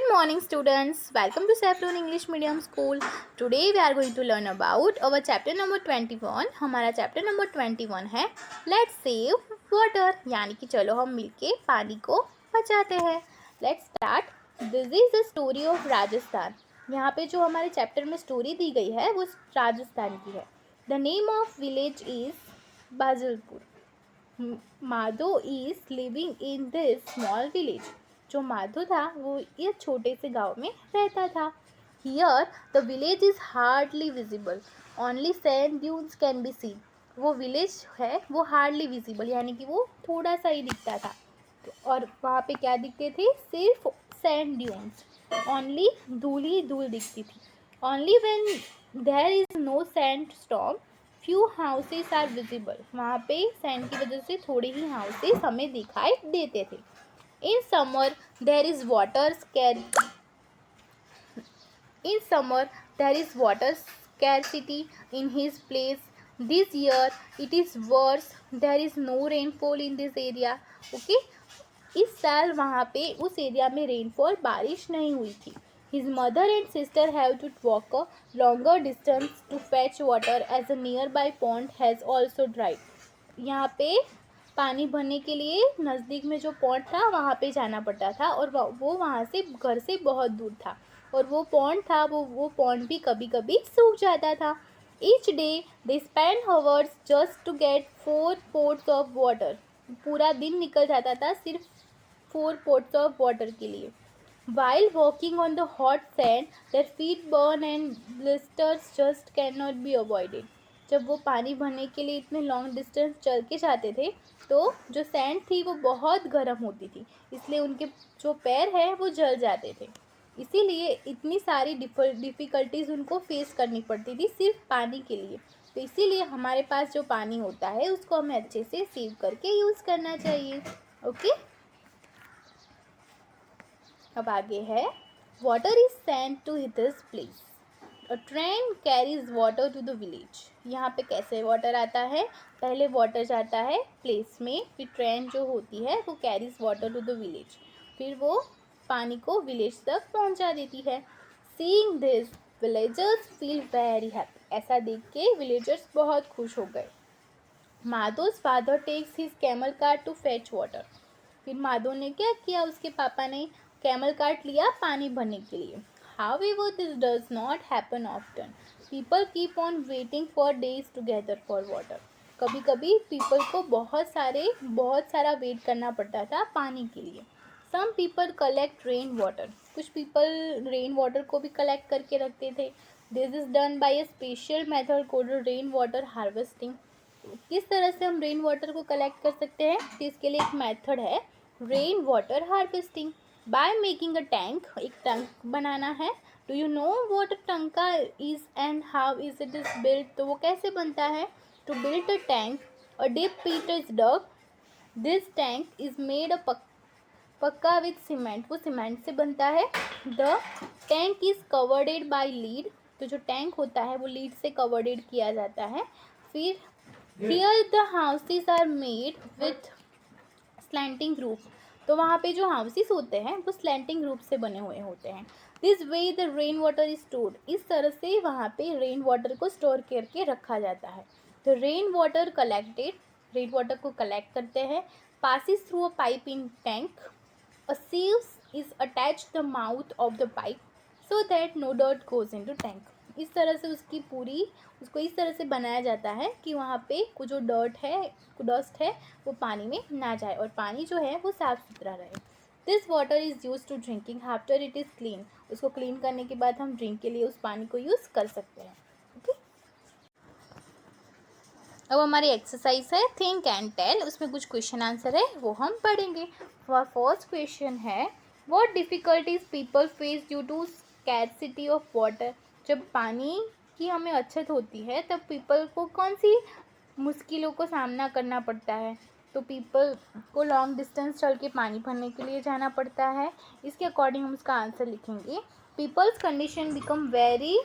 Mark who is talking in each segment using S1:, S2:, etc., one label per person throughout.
S1: Good morning, students. Welcome to Saffron English Medium School. Today we are going to learn about our chapter number 21. हमारा chapter number 21 है Let's save water. यानी कि चलो हम मिलके पानी को बचाते हैं. Let's start. This is the story of Rajasthan. यहाँ पे जो हमारे चैप्टर में स्टोरी दी गई है वो राजस्थान की है. The name of village is Bajalpur. Madho is living in this small village. जो माधो था वो इस छोटे से गांव में रहता था. Here the village is hardly visible, only sand dunes can be seen. वो विलेज है वो हार्डली विजिबल यानी कि वो थोड़ा सा ही दिखता था. और वहाँ पे क्या दिखते थे? सिर्फ सैंड ड्यून्स. ओनली धूल ही धूल दिखती थी. Only when there is no sand storm few houses are visible. वहाँ पे सैंड की वजह से थोड़े ही हाउसेस हमें दिखाई देते थे. In summer there is water scarcity in his place. This year it is worse. There is no rainfall in this area. Okay, इस साल वहाँ पे उस एरिया में रेनफॉल बारिश नहीं हुई थी. His mother and sister have to walk a longer distance to fetch water as a nearby pond has also dried. यहाँ पे पानी भरने के लिए नज़दीक में जो पॉन्ड था वहाँ पे जाना पड़ता था और वो वहाँ से घर से बहुत दूर था. और वो पॉन्ड था वो पॉन्ड भी कभी कभी सूख जाता था. Each day they spend hours just to get 4 pots of water. पूरा दिन निकल जाता था सिर्फ 4 pots of water के लिए. While walking on the hot sand, their feet burn and blisters just cannot be avoided. जब वो पानी भरने के लिए इतने लॉन्ग डिस्टेंस चल के जाते थे तो जो सैंड थी वो बहुत गर्म होती थी, इसलिए उनके जो पैर हैं वो जल जाते थे. इसीलिए इतनी सारी डिफ़िकल्टीज उनको फेस करनी पड़ती थी सिर्फ पानी के लिए. तो इसीलिए हमारे पास जो पानी होता है उसको हमें अच्छे से सेव करके यूज़ करना चाहिए. ओके, अब आगे है water is sent to this place. A train carries water to the village. यहाँ पे कैसे वाटर आता है? पहले वाटर जाता है प्लेस में, फिर ट्रेन जो होती है वो carries water to the village, फिर वो पानी को विलेज तक पहुँचा देती है. Seeing this villagers feel very happy. ऐसा देख के विलेजर्स बहुत खुश हो गए. Madho's father takes his camel cart to fetch water. फिर माधो ने क्या किया? उसके पापा ने कैमल कार्ट लिया पानी भरने के लिए. However, this does not happen often. People keep on waiting for days together for water. कभी कभी पीपल को बहुत सारा वेट करना पड़ता था पानी के लिए. Some people collect rain water. कुछ पीपल रेन वाटर को भी कलेक्ट करके रखते थे. This is done by a special method called rain water harvesting. किस तरह से हम रेन वाटर को कलेक्ट कर सकते हैं? तो इसके लिए एक मेथड है rain water harvesting. By making a tank. एक टैंक बनाना है. Do you know what a टंका is and how is it is built. तो वो कैसे बनता है? To build a tank a deep pit is dug. This tank is made a pucca with cement. वो सीमेंट से बनता है. The tank is covered by lid. तो जो टैंक होता है वो लीड से कवर्डेड किया जाता है. फिर here the houses are made with slanting roof. तो वहाँ पे जो हाउसेस होते हैं वो स्लैंटिंग रूफ से बने हुए होते हैं. This way the rain water is stored. इस तरह से वहाँ पे रेन वाटर को स्टोर करके रखा जाता है. तो रेन वाटर को कलेक्ट करते हैं. Passes through a pipe in tank. A sieve is attach the mouth of the pipe so that no dirt goes in to tank. इस तरह से उसको इस तरह से बनाया जाता है कि वहाँ पे जो डस्ट है वो पानी में ना जाए और पानी जो है वो साफ़ सुथरा रहे. This water is use to drinking after it is clean. उसको क्लीन करने के बाद हम ड्रिंक के लिए उस पानी को यूज़ कर सकते हैं. ओके, अब हमारी एक्सरसाइज है थिंक एंड टेल. उसमें कुछ क्वेश्चन आंसर है वो हम पढ़ेंगे. First question is what difficulties people face due to scarcity of water. जब पानी की हमें अच्छत होती है तब पीपल को कौन सी मुश्किलों को सामना करना पड़ता है? तो पीपल को लॉन्ग डिस्टेंस चल के पानी भरने के लिए जाना पड़ता है. इसके अकॉर्डिंग हम उसका आंसर लिखेंगे. People's condition become very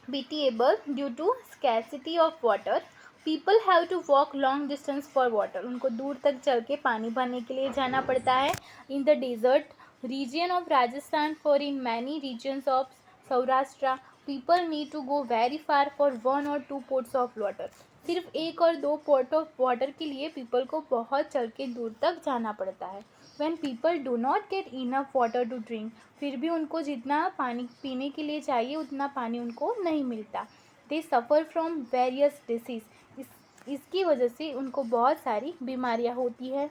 S1: pitiable due to scarcity of water. People have to walk long distance for water. उनको दूर तक चल के पानी भरने के लिए जाना पड़ता है. In the desert region of Rajasthan, for in many regions of Saurashtra, people need to go very far for 1 or 2 pots of water. सिर्फ 1 और 2 pot of water के लिए people को बहुत चल के दूर तक जाना पड़ता है. When people do not get enough water to drink, फिर भी उनको जितना पानी पीने के लिए चाहिए उतना पानी उनको नहीं मिलता. They suffer from various disease. इसकी वजह से उनको बहुत सारी बीमारियां होती है.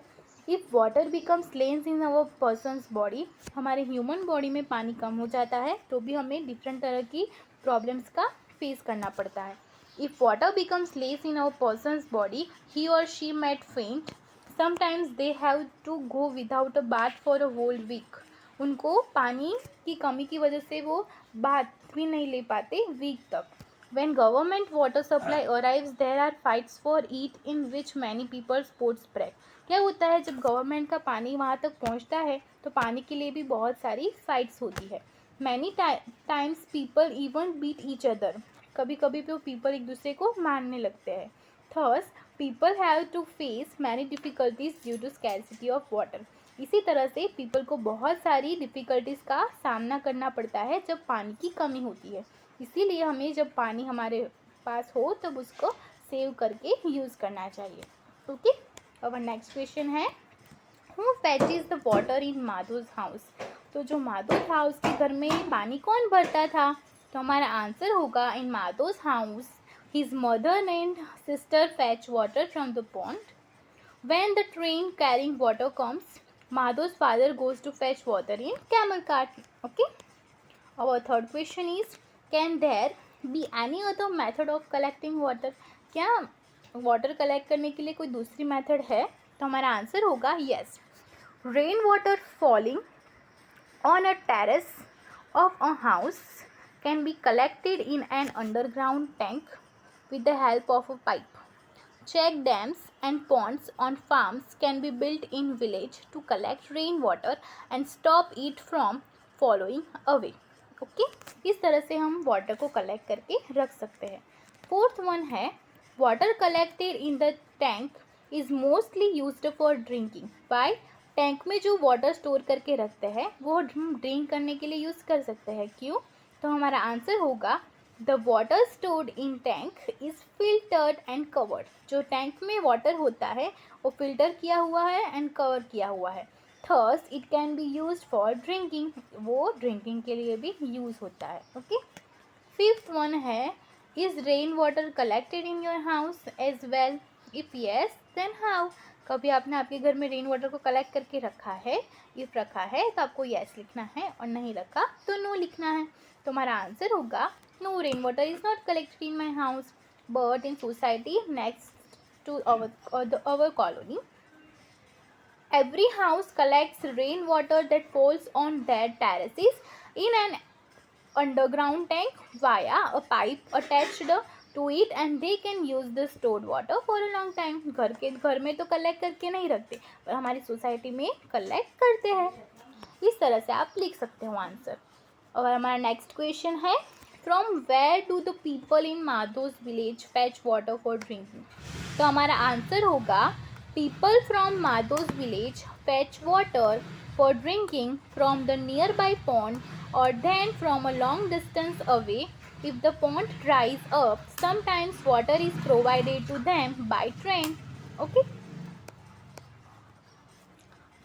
S1: If water becomes less in our persons body, हमारे ह्यूमन बॉडी में पानी कम हो जाता है तो भी हमें डिफरेंट तरह की प्रॉब्लम्स का फेस करना पड़ता है. If water becomes less in our persons body, he और she might faint. Sometimes they have to go without a bath for a whole week. उनको पानी की कमी की वजह से वो बाथ भी नहीं ले पाते वीक तक. When government water supply arrives, there are fights for it in which many people sports break. क्या होता है जब गवर्नमेंट का पानी वहाँ तक पहुँचता है तो पानी के लिए भी बहुत सारी फाइट्स होती है. Many times people even beat each other. कभी कभी तो people एक दूसरे को मारने लगते हैं. Thus, people have to face many difficulties due to scarcity of water. इसी तरह से people को बहुत सारी डिफ़िकल्टीज़ का सामना करना पड़ता है जब पानी की कमी होती है. इसीलिए हमें जब पानी हमारे पास हो तब उसको सेव करके यूज़ करना चाहिए. ओके, अब नेक्स्ट क्वेश्चन है, who fetches the water in Madho's house. तो जो माधोज हाउस के घर में पानी कौन भरता था, तो हमारा आंसर होगा in Madho's house his mother and sister fetch water from the pond. When the train carrying water comes, Madho's father goes to fetch water in camel cart. Okay, our third question is, can there be any other method of collecting water. क्या water collect करने के लिए कोई दूसरी method है, तो हमारा answer होगा yes. Rain water falling on a terrace of a house can be collected in an underground tank with the help of a pipe. Check dams and ponds on farms can be built in village to collect rainwater and stop it from flowing away. Okay, इस तरह से हम water को collect करके रख सकते हैं. Fourth one है, water collected in the tank is mostly used for drinking. By, tank में जो वाटर स्टोर करके रखते हैं वो हम ड्रिंक करने के लिए यूज़ कर सकते हैं. क्यों, तो हमारा आंसर होगा the water stored in tank is filtered and covered. जो टैंक में वाटर होता है वो फिल्टर किया हुआ है एंड कवर किया हुआ है. Thus, it can be used for drinking. वो ड्रिंकिंग के लिए भी यूज़ होता है. ओके, फिफ्थ वन है, is rain water collected in your house as well. If yes then how. कभी आपने आपके घर में रेन वाटर को कलेक्ट करके रखा है, इफ़ रखा है तो आपको येस लिखना है और नहीं रखा तो नो लिखना है. तो हमारा आंसर होगा no, rain water is not collected in my house but in society next to our colony. Every house collects rainwater that falls on their terraces in an underground tank via a pipe attached to it and they can use the stored water for a long time. घर में तो collect करके नहीं रखते पर हमारी society में collect करते हैं. इस तरह से आप लिख सकते हो आंसर. और हमारा नेक्स्ट क्वेश्चन है, from where do the people in Madho's village fetch water for drinking. तो हमारा आंसर होगा people from Madhos village fetch water for drinking from the nearby pond or then from a long distance away. If the pond dries up, sometimes water is provided to them by train. Okay,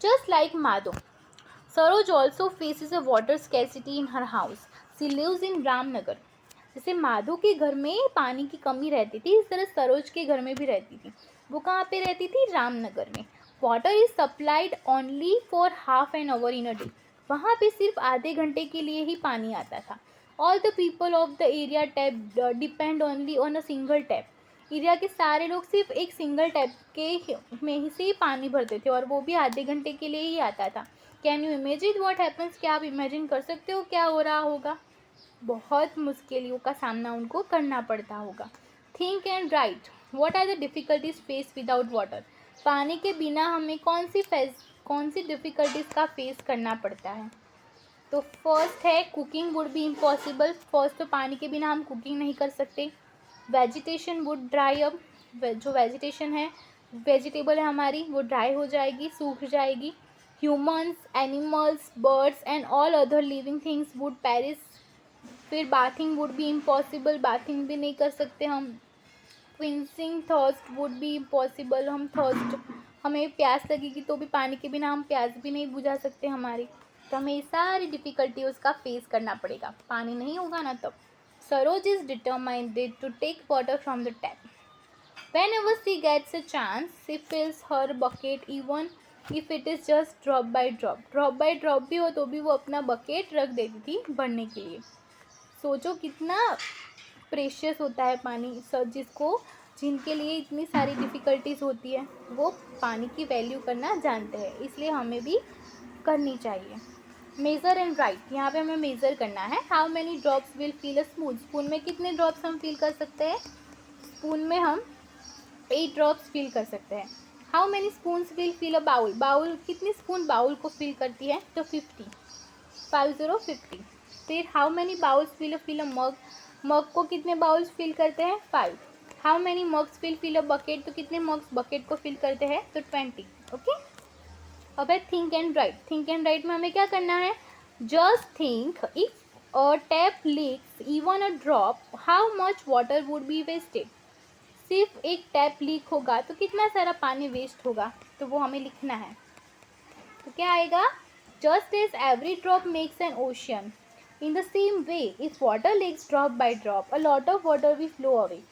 S1: just like Madho, Saroj also faces a water scarcity in her house. She lives in Ramnagar. जैसे माधो के घर में पानी की कमी रहती थी, इस तरह सरोज के घर में भी रहती थी. वो कहाँ पे रहती थी, रामनगर में. Water is supplied only for half an hour in a day. वहाँ पे सिर्फ आधे घंटे के लिए ही पानी आता था. All the people of the area tap depend only on a single tap. Area के सारे लोग सिर्फ एक सिंगल टैप के में ही से ही पानी भरते थे और वो भी आधे घंटे के लिए ही आता था. Can you imagine what happens. क्या आप इमेजिन कर सकते हो क्या हो रहा होगा. बहुत मुश्किलों का सामना उनको करना पड़ता होगा. Think and write, what are the difficulties face without water. पानी के बिना हमें कौन सी डिफ़िकल्टीज़ का फेस करना पड़ता है. तो फर्स्ट है, cooking would be impossible. First तो पानी के बिना हम कुकिंग नहीं कर सकते. Vegetation would dry up. जो वेजिटेशन है, वेजिटेबल है हमारी, वो ड्राई हो जाएगी, सूख जाएगी. Humans, animals, birds and all other living things would perish. फिर bathing would be impossible, bathing भी नहीं कर सकते हम। Quenching thirst would be impossible, हम थर्स्ट, हमें प्यास लगेगी तो भी पानी के बिना हम प्यास भी नहीं बुझा सकते हमारी। तो हमें ये सारी डिफ़िकल्टी उसका फेस करना पड़ेगा, पानी नहीं होगा ना तब। Saroj is determined to take water from the tap. Whenever she gets a chance, she fills her bucket even if it is just drop by drop. Drop by drop भी हो तो भी वो अपना बकेट रख देती थी भरने के लिए। सोचो कितना प्रेशियस होता है पानी। सब जिनके लिए इतनी सारी डिफ़िकल्टीज होती है वो पानी की वैल्यू करना जानते हैं, इसलिए हमें भी करनी चाहिए। मेज़र एंड राइट, यहाँ पे हमें मेज़र करना है। How many drops will fill a spoon, spoon में कितने ड्रॉप्स हम फिल कर सकते हैं। स्पून में हम 8 ड्रॉप्स फिल कर सकते हैं। How many spoons will fill a bowl, bowl कितनी स्पून बाउल को फिल करती है, तो 50, 50। फिर how many bowls fill a mug, mug को कितने बाउल्स फिल करते हैं, 5। How many mugs fill a bucket, तो कितने मग्स बकेट को फिल करते हैं, तो 20। ओके। अब है think and write. Think and write में हमें क्या करना है, just think if a tap leaks even a drop how much water would be wasted. सिर्फ एक टैप लीक होगा तो कितना सारा पानी वेस्ट होगा, तो वो हमें लिखना है। तो क्या आएगा, just as every drop makes an ocean in the same way if water leaks drop by drop a lot of water will flow away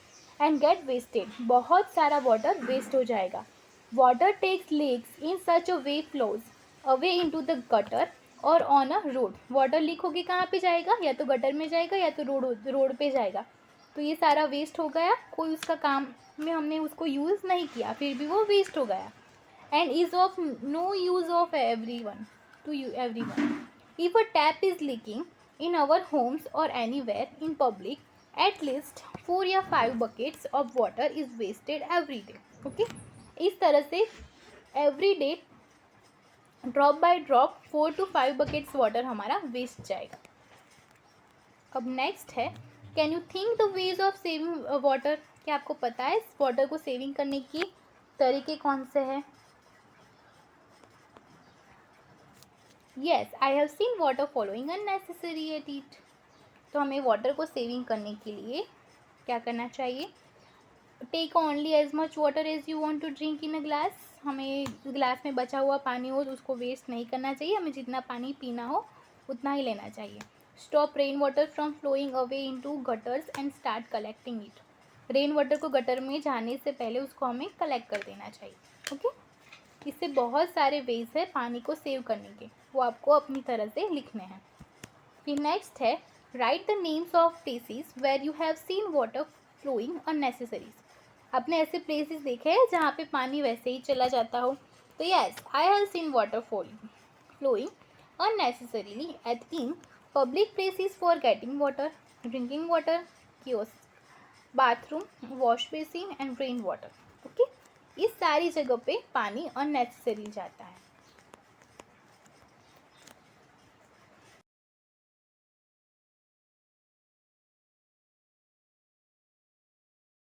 S1: and get wasted. बहुत सारा वाटर वेस्ट हो जाएगा। Water takes leaks in such a way flows away into the gutter और on a road. Water leak होके कहाँ पे जाएगा, या तो गटर में जाएगा या तो रोड पे जाएगा। तो ये सारा वेस्ट हो गया, कोई उसका काम में हमने उसको यूज़ नहीं किया, फिर भी वो वेस्ट हो गया। And is of no use of everyone to you everyone. If a tap is leaking in our homes or anywhere in public, at least 4 या 5 buckets of water is wasted every day. Okay? इस तरह से every day drop by drop 4 to 5 buckets water हमारा waste जाएगा। अब next है, can you think the ways of saving water. क्या आपको पता है इस वाटर को सेविंग करने की तरीके कौन से हैं। Yes, I have seen water following unnecessary at it. तो हमें वाटर को सेविंग करने के लिए क्या करना चाहिए, take only as much water as you want to drink in a glass. हमें ग्लास में बचा हुआ पानी हो तो उसको वेस्ट नहीं करना चाहिए, हमें जितना पानी पीना हो उतना ही लेना चाहिए। Stop rain water from flowing away into gutters and start collecting it. Rain water को गटर में जाने से पहले उसको हमें कलेक्ट कर देना चाहिए। ओके। इससे बहुत सारे वेज है पानी को सेव करने के, वो आपको अपनी तरह से लिखने हैं। फिर नेक्स्ट है, write the names of places where you have seen water flowing unnecessarily. आपने ऐसे प्लेसेस देखे हैं जहाँ पे पानी वैसे ही चला जाता हो। तो yes, I have seen water flowing unnecessarily at in public places for getting water, drinking water, kiosk, bathroom, wash basin and rain water. Okay, इस सारी जगह पे पानी अननेसेसरी जाता है।